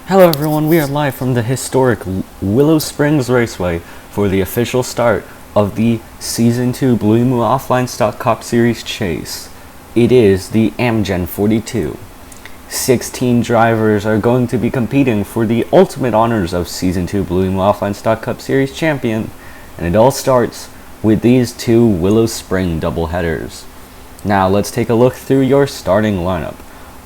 Hello everyone, we are live from the historic Willow Springs Raceway for the official start of the Season 2 Blue-Emu Offline Stock Cup Series Chase. It is the Amgen 42. 16 drivers are going to be competing for the ultimate honors of Season 2 Blue-Emu Offline Stock Cup Series champion, and it all starts with these two Willow Spring doubleheaders. Now let's take a look through your starting lineup.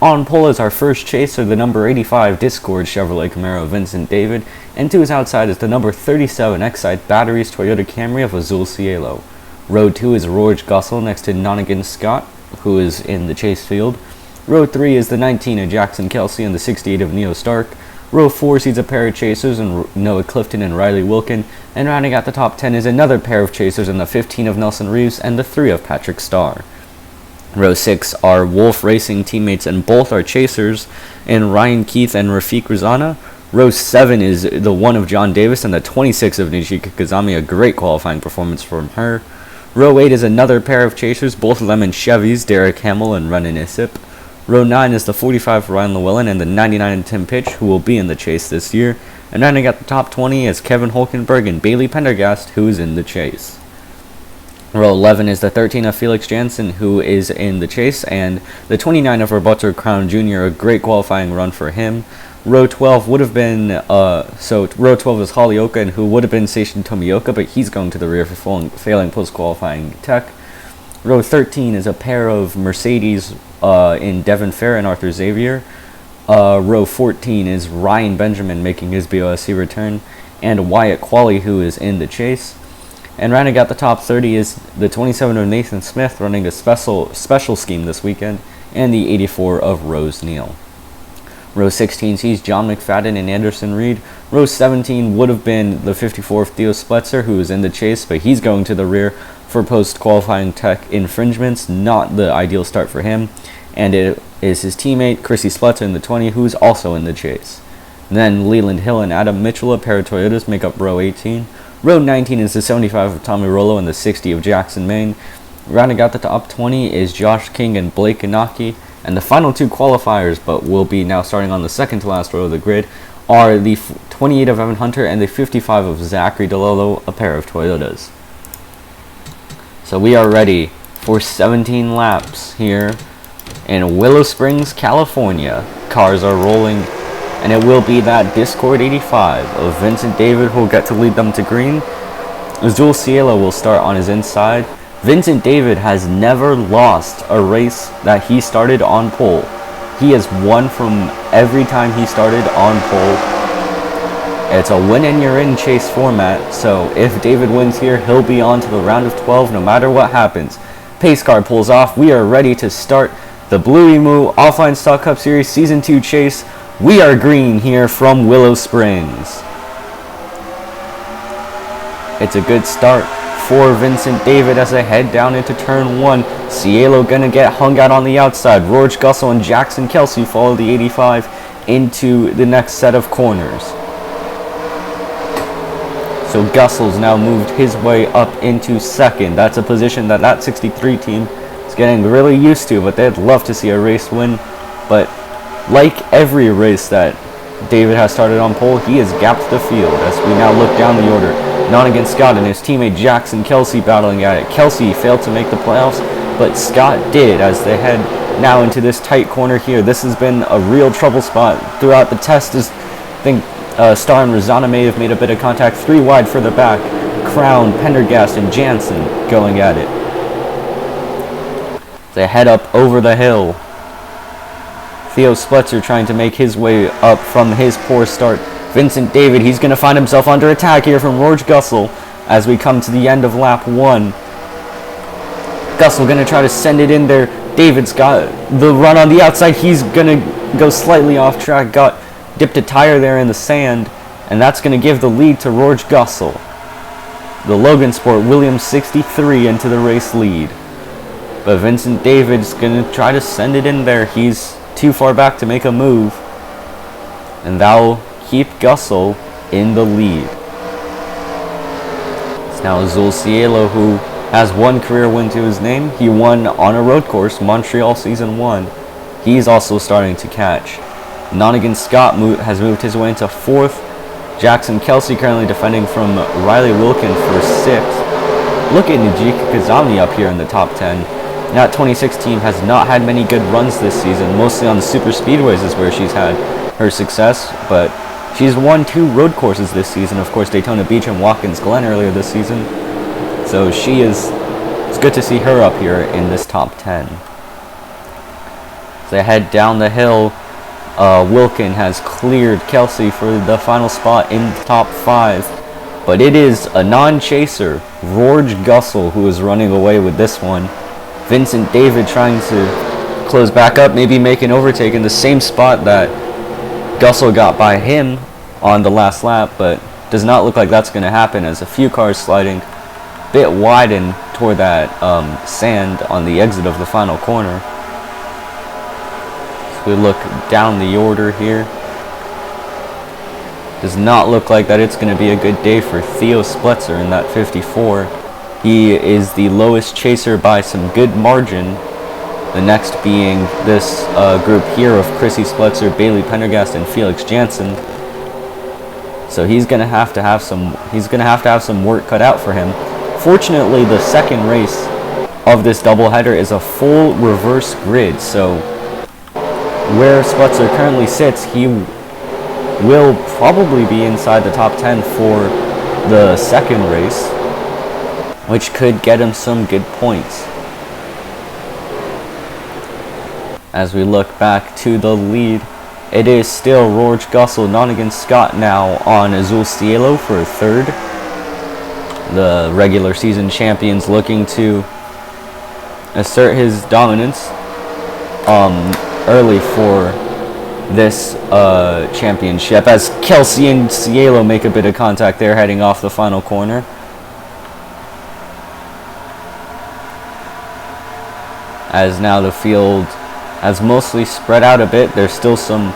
On pole is our first chaser, the number 85 Discord Chevrolet Camaro Vincent David, and to his outside is the number 37 Excite Batteries Toyota Camry of Azul Cielo. Row 2 is Rourge Gussel next to Nonigan Scott, who is in the chase field. Row 3 is the 19 of Jackson Kelsey and the 68 of Neo Stark. Row 4 sees a pair of chasers in Noah Clifton and Riley Wilkin, and rounding out the top 10 is another pair of chasers in the 15 of Nelson Reeves and the 3 of Patrick Starr. Row 6 are Wolf Racing teammates, and both are chasers in Ryan Keith and Rafiq Rizana. Row 7 is the 1 of John Davis and the 26 of Nishika Kazami, a great qualifying performance from her. Row 8 is another pair of chasers, both of them in Chevys, Derek Hamill and Renan Isip. Row 9 is the 45 Ryan Llewellyn and the 99 Tim Pitch, who will be in the chase this year. And rounding out the top 20 is Kevin Hulkenberg and Bailey Pendergast, who is in the chase. Row 11 is the 13 of Felix Jansen, who is in the chase, and the 29 of Roberto Crown Jr., a great qualifying run for him. Row 12 would have been, row 12 is Holyoka, and who would have been Seishin Tomioka, but he's going to the rear for failing post-qualifying tech. Row 13 is a pair of Mercedes in Devin Fair and Arthur Xavier. Row 14 is Ryan Benjamin making his BOSC return, and Wyatt Qualley, who is in the chase. And rounding out the top 30 is the 27 of Nathan Smith running a special scheme this weekend, and the 84 of Rose Neal. Row 16 sees John McFadden and Anderson Reed. Row 17 would have been the 54 of Theo Spletzer, who is in the chase, but he's going to the rear for post-qualifying tech infringements, not the ideal start for him. And it is his teammate, Chrissy Spletzer in the 20, who's also in the chase. Then Leland Hill and Adam Mitchell, a pair of Toyotas, make up row 18. Row 19 is the 75 of Tommy Rollo and the 60 of Jackson Maine. Rounding out the top 20 is Josh King and Blake Inaki. And the final two qualifiers, but will be now starting on the second to last row of the grid, are the 28 of Evan Hunter and the 55 of Zachary DeLolo, a pair of Toyotas. So we are ready for 17 laps here in Willow Springs, California. Cars are rolling, and it will be that Discord 85 of Vincent David who will get to lead them to green. Azul Cielo will start on his inside. Vincent David has never lost a race that he started on pole. He has won from every time he started on pole. It's a win and you're in chase format, so if David wins here, he'll be on to the round of 12 no matter what happens. Pace car pulls off. We are ready to start the Blue-Emu Offline Stock Cup Series Season 2 chase. We are green here from Willow Springs. It's a good start for Vincent David as they head down into turn 1. Cielo gonna get hung out on the outside. Rourge Gussel and Jackson Kelsey follow the 85 into the next set of corners. So Gussel's now moved his way up into second. That's a position that 63 team is getting really used to, but they'd love to see a race win. But like every race that David has started on pole, he has gapped the field as we now look down the order. Nonigan Scott and his teammate Jackson Kelsey battling at it. Kelsey failed to make the playoffs, but Scott did as they head now into this tight corner here. This has been a real trouble spot throughout the test. I think Starr and Rizana may have made a bit of contact. 3 wide further back. Crown, Pendergast, and Jansen going at it. They head up over the hill. Theo Spletzer trying to make his way up from his poor start. Vincent David, he's going to find himself under attack here from Rourge Gussel as we come to the end of lap 1. Gussel going to try to send it in there. David's got the run on the outside. He's going to go slightly off track. Dipped a tire there in the sand, and that's going to give the lead to Rourge Gussel. The Logan Sport Williams 63 into the race lead. But Vincent David's going to try to send it in there. He's too far back to make a move, and that'll keep Gussel in the lead. It's now Azul Cielo, who has one career win to his name. He won on a road course, Montreal Season 1. He's also starting to catch. Nonigan Scott has moved his way into 4th. Jackson Kelsey currently defending from Riley Wilkin for 6th. Look at Najika Kazami up here in the top 10. That 26 team has not had many good runs this season. Mostly on the super speedways is where she's had her success, but she's won 2 road courses this season. Of course, Daytona Beach and Watkins Glen earlier this season. So it's good to see her up here in this top 10. As they head down the hill, Wilkin has cleared Kelsey for the final spot in the top 5. But it is a non-chaser, George Gussel, who is running away with this one. Vincent David trying to close back up, maybe make an overtake in the same spot that Gussel got by him on the last lap, but does not look like that's going to happen as a few cars sliding a bit wide and toward that sand on the exit of the final corner. So we look down the order here. Does not look like that it's going to be a good day for Theo Spletzer in that 54. He is the lowest chaser by some good margin. The next being this group here of Chrissy Spletzer, Bailey Pendergast, and Felix Jansen. So he's going to have to have some work cut out for him. Fortunately, the second race of this doubleheader is a full reverse grid. So where Spletzer currently sits, he will probably be inside the top 10 for the second race, which could get him some good points. As we look back to the lead, it is still George Gussel, Nonigan Scott now on Azul Cielo for 3rd. The regular season champions looking to assert his dominance early for this championship, as Kelsey and Cielo make a bit of contact there heading off the final corner. As now the field has mostly spread out a bit. There's still some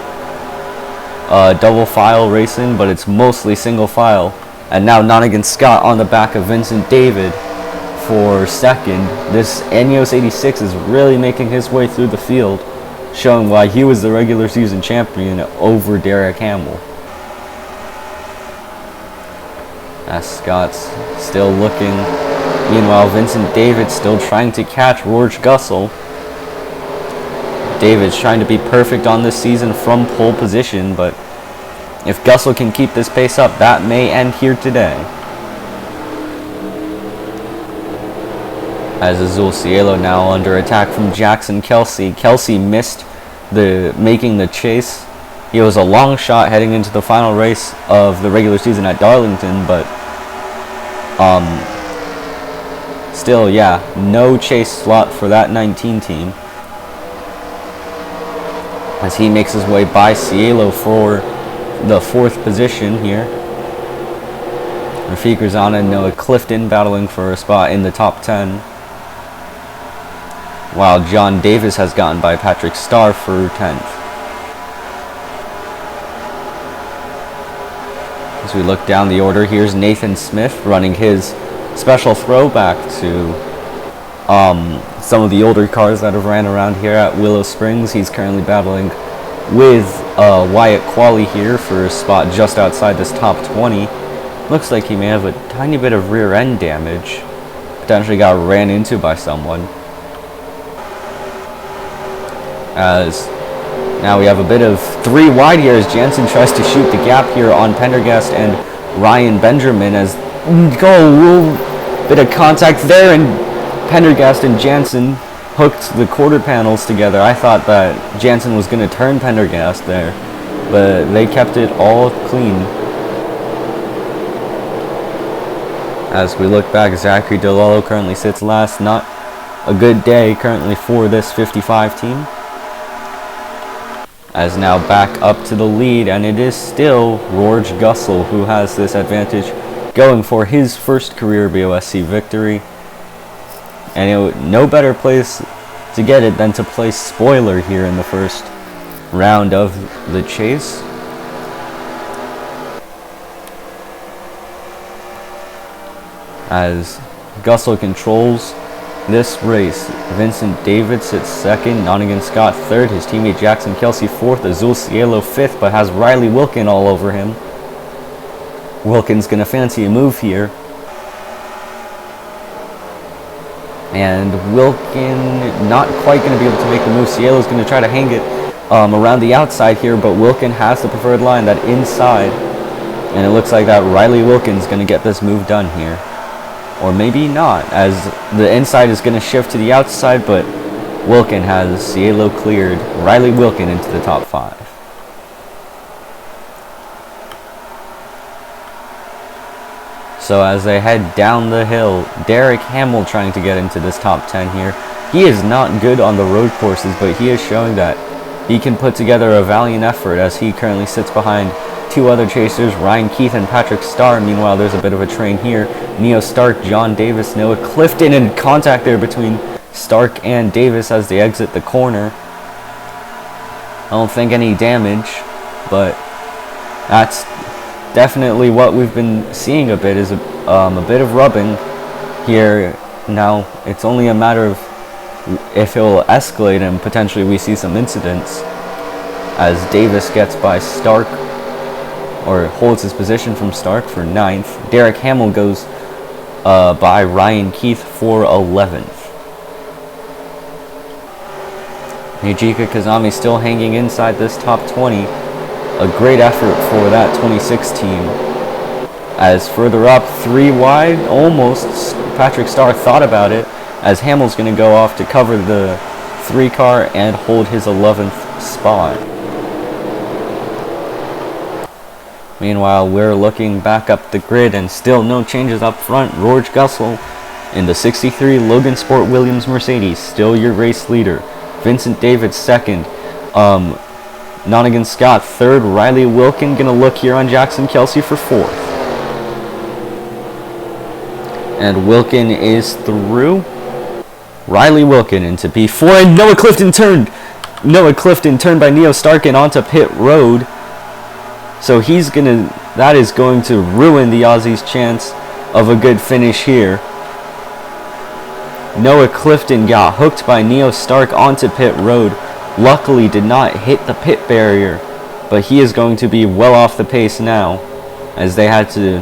double file racing, but it's mostly single file. And now Nonigan Scott on the back of Vincent David for 2nd. This Enios 86 is really making his way through the field, showing why he was the regular season champion over Derek Hamill. As Scott's still looking. Meanwhile, Vincent David still trying to catch George Gussel. David's trying to be perfect on this season from pole position, but if Gussel can keep this pace up, that may end here today. As Azul Cielo now under attack from Jackson Kelsey. Kelsey missed making the chase. He was a long shot heading into the final race of the regular season at Darlington, but still, yeah, no chase slot for that 19 team. As he makes his way by Cielo for the 4th position here. Rafiq Rizana and Noah Clifton battling for a spot in the top 10. While John Davis has gotten by Patrick Starr for 10th. As we look down the order, here's Nathan Smith running his special throwback to some of the older cars that have ran around here at Willow Springs. He's currently battling with Wyatt Qualley here for a spot just outside this top 20. Looks like he may have a tiny bit of rear end damage. Potentially got ran into by someone. As now we have a bit of 3 wide here as Jansen tries to shoot the gap here on Pendergast and Ryan Benjamin, as a little bit of contact there, and Pendergast and Jansen hooked the quarter panels together. I thought that Jansen was going to turn Pendergast there, but they kept it all clean. As we look back, Zachary DeLallo currently sits last. Not a good day currently for this 55 team. As now back up to the lead, and it is still George Gussel who has this advantage, going for his first career BOSC victory. And no better place to get it than to place spoiler here in the first round of the chase. As Gussel controls this race. Vincent David sits second, Nottingham Scott third, his teammate Jackson Kelsey fourth, Azul Cielo fifth, but has Riley Wilkin all over him. Wilkin's going to fancy a move here. And Wilkin not quite going to be able to make the move. Cielo's going to try to hang it around the outside here, but Wilkin has the preferred line, that inside. And it looks like that Riley Wilkin's going to get this move done here. Or maybe not, as the inside is going to shift to the outside, but Wilkin has Cielo cleared Riley Wilkin into the top 5. So as they head down the hill, Derek Hamill trying to get into this top 10 here. He is not good on the road courses, but he is showing that he can put together a valiant effort, as he currently sits behind 2 other chasers, Ryan Keith and Patrick Starr. Meanwhile, there's a bit of a train here. Neo Stark, John Davis, Noah Clifton, and contact there between Stark and Davis as they exit the corner. I don't think any damage, but that's definitely what we've been seeing a bit, is a bit of rubbing here. Now, it's only a matter of if it will escalate and potentially we see some incidents, as Davis gets by Stark, or holds his position from Stark for 9th. Derek Hamill goes by Ryan Keith for 11th. Nijika Kazami still hanging inside this top 20. A great effort for that 26 team. As further up, 3 wide, almost, Patrick Starr thought about it, as Hamill's going to go off to cover the 3 car and hold his 11th spot. Meanwhile, we're looking back up the grid, and still no changes up front. George Gussel in the 63 Logan Sport Williams Mercedes, still your race leader. Vincent David second. Nottingham Scott third. Riley Wilkin gonna look here on Jackson Kelsey for 4th. And Wilkin is through. Riley Wilkin into P4, and Noah Clifton turned by Neo Stark and onto pit road. So that is going to ruin the Aussies' chance of a good finish here. Noah Clifton got hooked by Neo Stark onto pit road. Luckily did not hit the pit barrier, but he is going to be well off the pace now, as they had to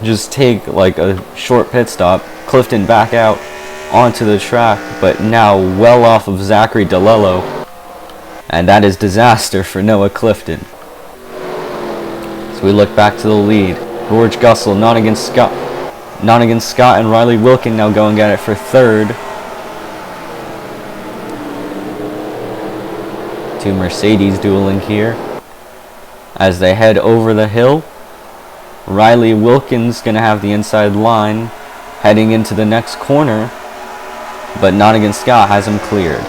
just take like a short pit stop. Clifton back out onto the track, but now well off of Zachary DeLello, and that is disaster for Noah Clifton. So we look back to the lead. George Gussel, Nottingham Scott and Riley Wilkin now going at it for 3rd. 2 Mercedes dueling here as they head over the hill. Riley Wilkin's going to have the inside line heading into the next corner, but Nottingham Scott has him cleared.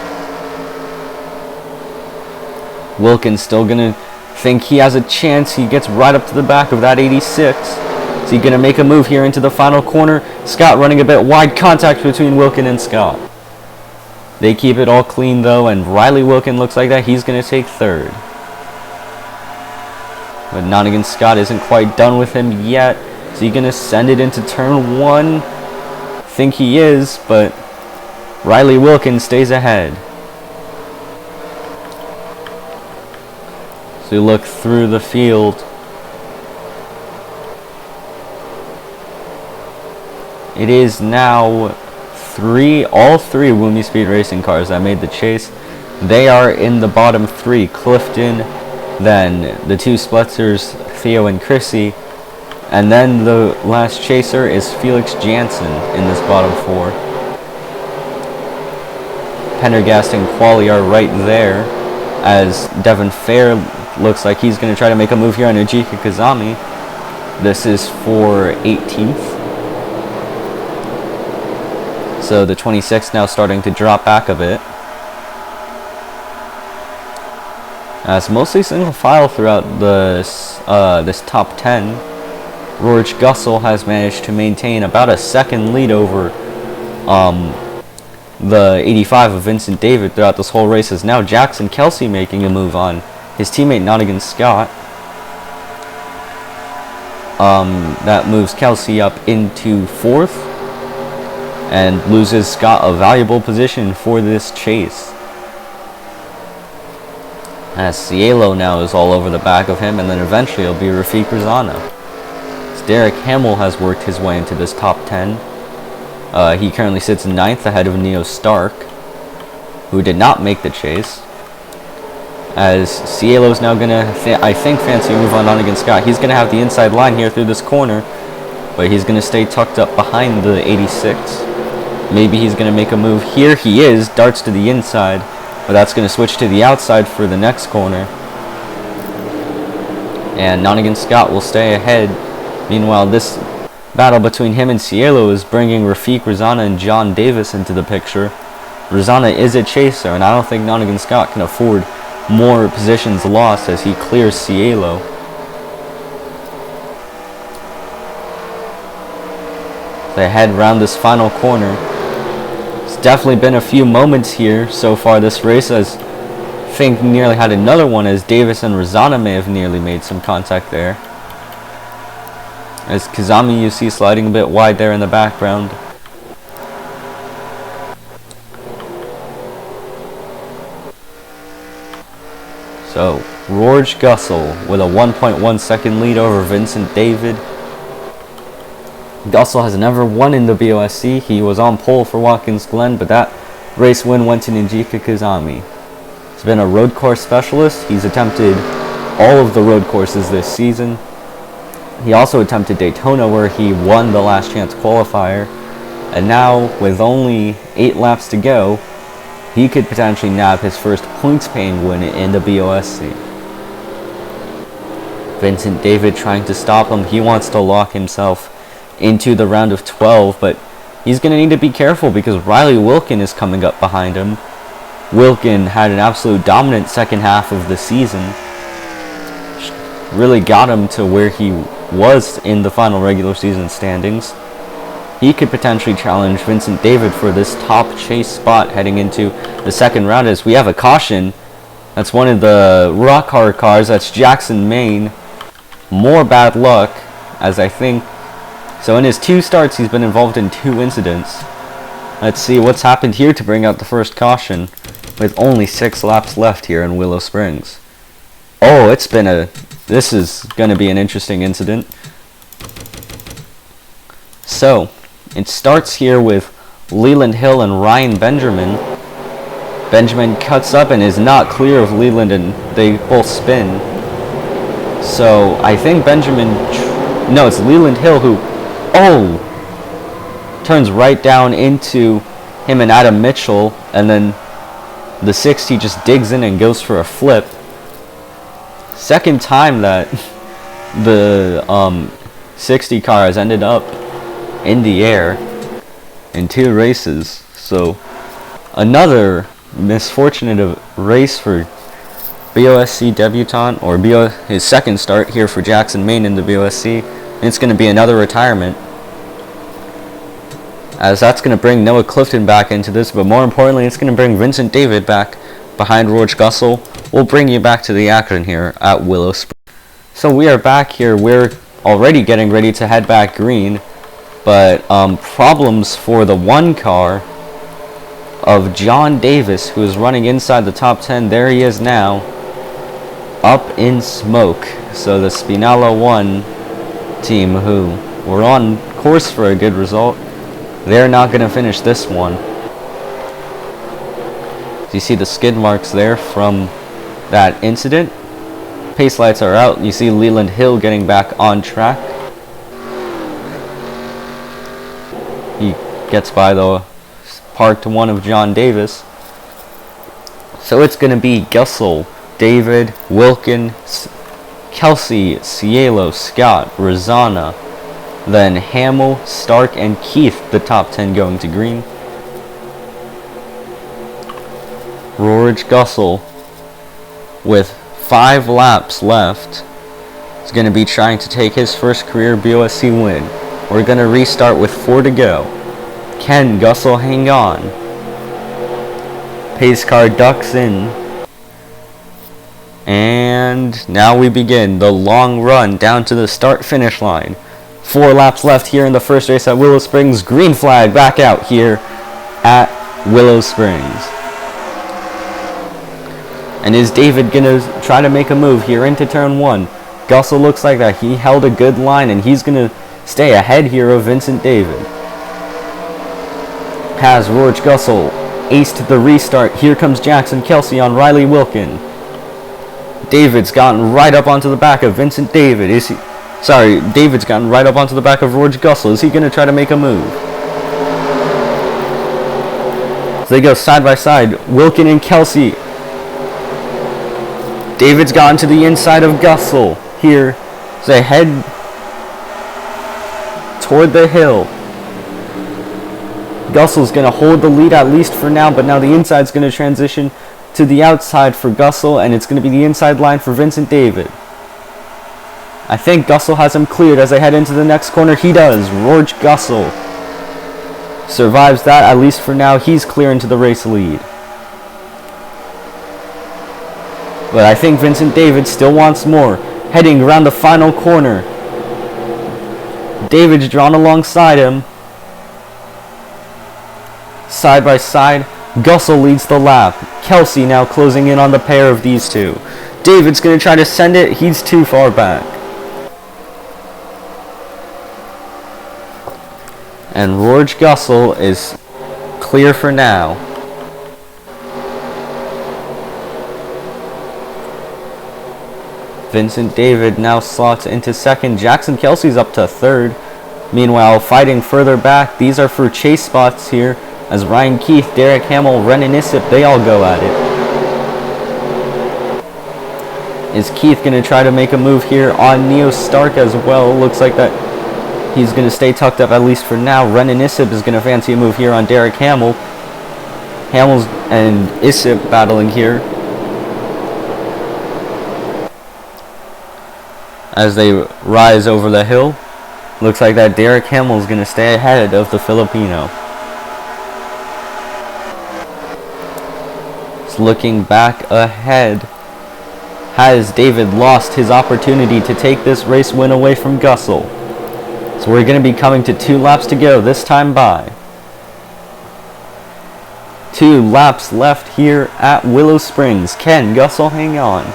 Wilkin's still going to think he has a chance. He gets right up to the back of that 86. Is he going to make a move here into the final corner? Scott running a bit wide, contact between Wilkin and Scott. They keep it all clean though, and Riley Wilkin looks like that he's going to take 3rd. But Nottingham Scott isn't quite done with him yet. Is he going to send it into turn 1? I think he is, but Riley Wilkin stays ahead. So you look through the field. It is now all three Woomy Speed Racing cars that made the chase. They are in the bottom 3. Clifton, then the 2 Splitzers, Theo and Chrissy, and then the last chaser is Felix Jansen in this bottom 4. Pendergast and Quali are right there, as Devin Fair looks like he's going to try to make a move here on Ujika Kazami. This is for 18th. So the 26 now starting to drop back a bit. It's mostly single file throughout this top 10. George Gussel has managed to maintain about a 2nd lead over the 85 of Vincent David throughout this whole race. Is now Jackson Kelsey making a move on his teammate Nottingham Scott. That moves Kelsey up into 4th. and loses Scott a valuable position for this chase. As Cielo now is all over the back of him, and then eventually it'll be Rafik Rizana. As Derek Hamill has worked his way into this top 10. He currently sits 9th ahead of Neo Stark, who did not make the chase. As Cielo's now gonna, I think, fancy a move on against Scott. He's gonna have the inside line here through this corner, but he's gonna stay tucked up behind the 86. Maybe he's gonna make a move. Here he is, darts to the inside, but that's gonna switch to the outside for the next corner. And Nonigan Scott will stay ahead. Meanwhile, this battle between him and Cielo is bringing Rafik Rizana and John Davis into the picture. Rizana is a chaser, and I don't think Nonigan Scott can afford more positions lost as he clears Cielo. They head round this final corner. It's definitely been a few moments here so far this race, as I think nearly had another one as Davis and Rizana may have nearly made some contact there. As Kazami you see sliding a bit wide there in the background. So, Rorge Gussel with a 1.1 second lead over Vincent David. Gussel has never won in the BOSC. He was on pole for Watkins Glen, but that race win went to Ninjika Kazami. He's been a road course specialist. He's attempted all of the road courses this season. He also attempted Daytona, where he won the last chance qualifier. And now, with only 8 laps to go, he could potentially nab his first points-paying win in the BOSC. Vincent David trying to stop him. He wants to lock himself into the round of 12, but he's going to need to be careful because Riley Wilkin is coming up behind him. Wilkin had an absolute dominant second half of the season. Really got him to where he was in the final regular season standings. He could potentially challenge Vincent David for this top chase spot heading into the second round, as we have a caution. That's one of the rock hard cars. That's Jackson Maine. More bad luck, as I think. So in his 2 starts, he's been involved in 2 incidents. Let's see what's happened here to bring out the first caution with only 6 laps left here in Willow Springs. Oh, this is going to be an interesting incident. So, it starts here with Leland Hill and Ryan Benjamin. Benjamin cuts up and is not clear of Leland, and they both spin. So, I think no, it's Leland Hill who, turns right down into him and Adam Mitchell, and then the 60 just digs in and goes for a flip. Second time that the 60 car has ended up in the air in 2 races. So another misfortunate race for BOSC debutant, or his second start here for Jackson Maine in the BOSC. And it's going to be another retirement, as that's going to bring Noah Clifton back into this, but more importantly, it's going to bring Vincent David back behind Rorge Gussel. We'll bring you back to the action here at Willow Springs. So we are back here. We're already getting ready to head back green, but problems for the 1 car of John Davis, who is running inside the top 10. There he is now, up in smoke. So the Spinella 1 team, who were on course for a good result, they're not going to finish this one. You see the skid marks there from that incident. Pace lights are out. You see Leland Hill getting back on track. He gets by the parked one of John Davis. So it's going to be Gussel, David, Wilkin, Kelsey, Cielo, Scott, Rizana, then Hamill, Stark, and Keith, the top 10 going to green. Rorge Gussel, with 5 laps left, is going to be trying to take his first career BOSC win. We're going to restart with 4 to go. Can Gussel hang on? Pace car ducks in. And now we begin the long run down to the start-finish line. 4 laps left here in the first race at Willow Springs. Green flag back out here at Willow Springs. And is David going to try to make a move here into turn 1? Gussel looks like that he held a good line, and he's going to stay ahead here of Vincent David. Has Rourke Gussel aced the restart. Here comes Jackson Kelsey on Riley Wilkin. David's gotten right up onto the back of Vincent David. David's gotten right up onto the back of Rourke Gussel. Is he going to try to make a move? So they go side by side. Wilkin and Kelsey. David's gotten to the inside of Gussel. Here, as they head toward the hill. Gussel's going to hold the lead at least for now, but now the inside's going to transition to the outside for Gussel, and it's going to be the inside line for Vincent David. I think Gussel has him cleared as they head into the next corner. He does. Rourke Gussel survives that, at least for now. He's clear into the race lead. But I think Vincent David still wants more. Heading around the final corner. David's drawn alongside him. Side by side, Gussel leads the lap. Kelsey now closing in on the pair of these two. David's going to try to send it. He's too far back. And Rourke Gussel is clear for now. Vincent David now slots into second. Jackson Kelsey's up to third. Meanwhile, fighting further back, these are for chase spots here, as Ryan Keith, Derek Hamill, Renan Issip, they all go at it. Is Keith going to try to make a move here on Neo Stark as well? Looks like that he's going to stay tucked up at least for now. Renan Issip is going to fancy a move here on Derek Hamill. Hamill's and Issip battling here as they rise over the hill. Looks like that Derek Hamill is going to stay ahead of the Filipino. Looking back ahead, has David lost his opportunity to take this race win away from Gussel? So we're going to be coming to 2 laps to go this time by. 2 laps left here at Willow Springs. Can Gussel hang on?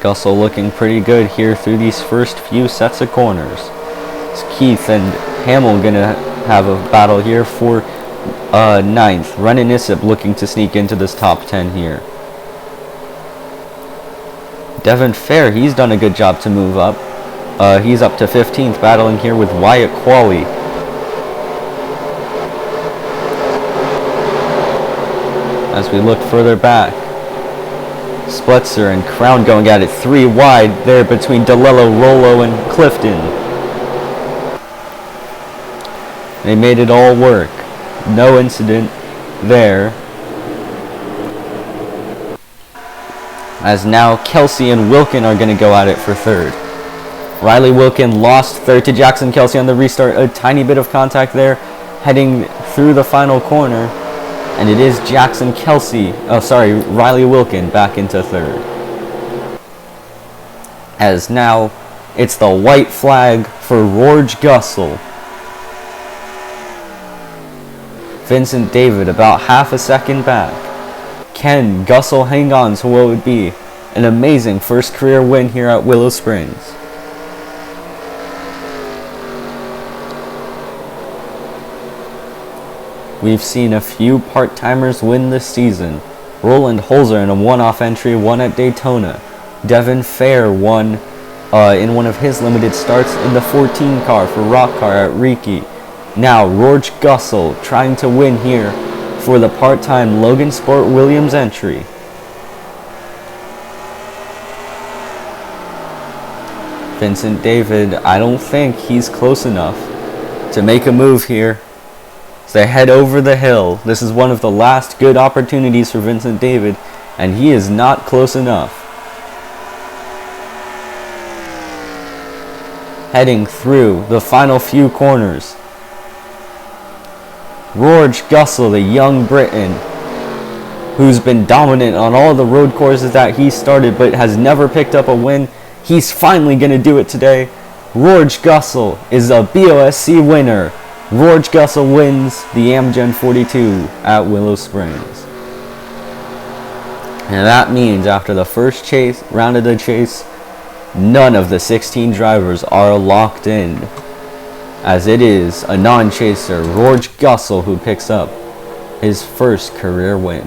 Gussel looking pretty good here through these first few sets of corners. It's Keith and Hamill gonna have a battle here for 9th. Renan Issip looking to sneak into this top 10 here. Devin Fair, he's done a good job to move up. He's up to 15th, battling here with Wyatt Qualley. As we look further back, Splitzer and Crown going at it 3 wide there between DeLello, Rollo, and Clifton. They made it all work. No incident there. As now Kelsey and Wilkin are going to go at it for 3rd. Riley Wilkin lost 3rd to Jackson Kelsey on the restart. A tiny bit of contact there heading through the final corner. And it is Riley Wilkin back into 3rd. As now, it's the white flag for Rourke Gussel. Vincent David about half a second back. Can Gussel hang on to what would be an amazing first career win here at Willow Springs? We've seen a few part-timers win this season. Roland Holzer in a one-off entry won at Daytona. Devin Fair won in one of his limited starts in the 14 car for Rock Car at Riki. Now Rourke Gussel trying to win here for the part-time Logan Sport Williams entry. Vincent David, I don't think he's close enough to make a move here. So they head over the hill. This is one of the last good opportunities for Vincent David, and he is not close enough. Heading through the final few corners. Rourke Gussel, the young Briton, who's been dominant on all the road courses that he started but has never picked up a win. He's finally going to do it today. Roarge Gussel is a BOSC winner. Roarge Gussel wins the Amgen 42 at Willow Springs. And that means after the first round of the chase, none of the 16 drivers are locked in, as it is a non-chaser, Roarge Gussel, who picks up his first career win.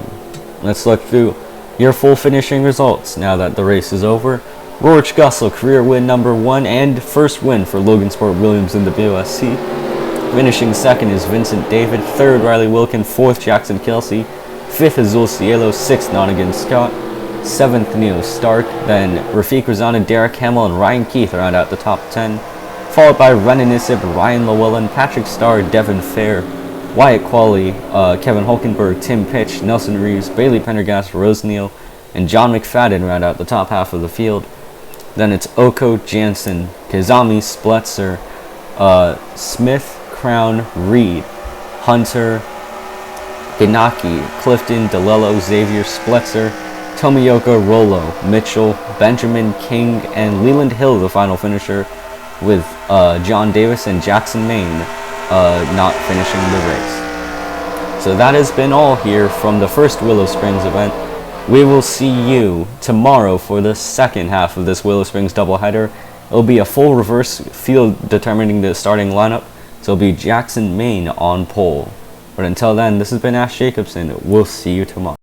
Let's look through your full finishing results now that the race is over. Roarge Gussel, career win number 1 and first win for Logan Sport Williams in the BOSC. Finishing second is Vincent David, third Riley Wilkin, fourth Jackson Kelsey, fifth Azul Cielo, sixth Nonigan Scott, seventh Neo Stark, then Rafiq Razana, Derek Hamill, and Ryan Keith round out the top 10, followed by Renan Isip, Ryan Llewellyn, Patrick Starr, Devin Fair, Wyatt Qualley, Kevin Hulkenberg, Tim Pitch, Nelson Reeves, Bailey Pendergast, Rose Neal, and John McFadden round out the top half of the field. Then it's Oko, Jansen, Kazami, Spletzer, Smith, Crown, Reed, Hunter, Ganaki, Clifton, DeLello, Xavier, Spletzer, Tomioka, Rollo, Mitchell, Benjamin, King, and Leland Hill, the final finisher, with John Davis and Jackson Maine not finishing the race. So that has been all here from the first Willow Springs event. We will see you tomorrow for the second half of this Willow Springs doubleheader. It'll be a full reverse field determining the starting lineup, so it'll be Jackson Maine on pole. But until then, this has been Ash Jacobson. We'll see you tomorrow.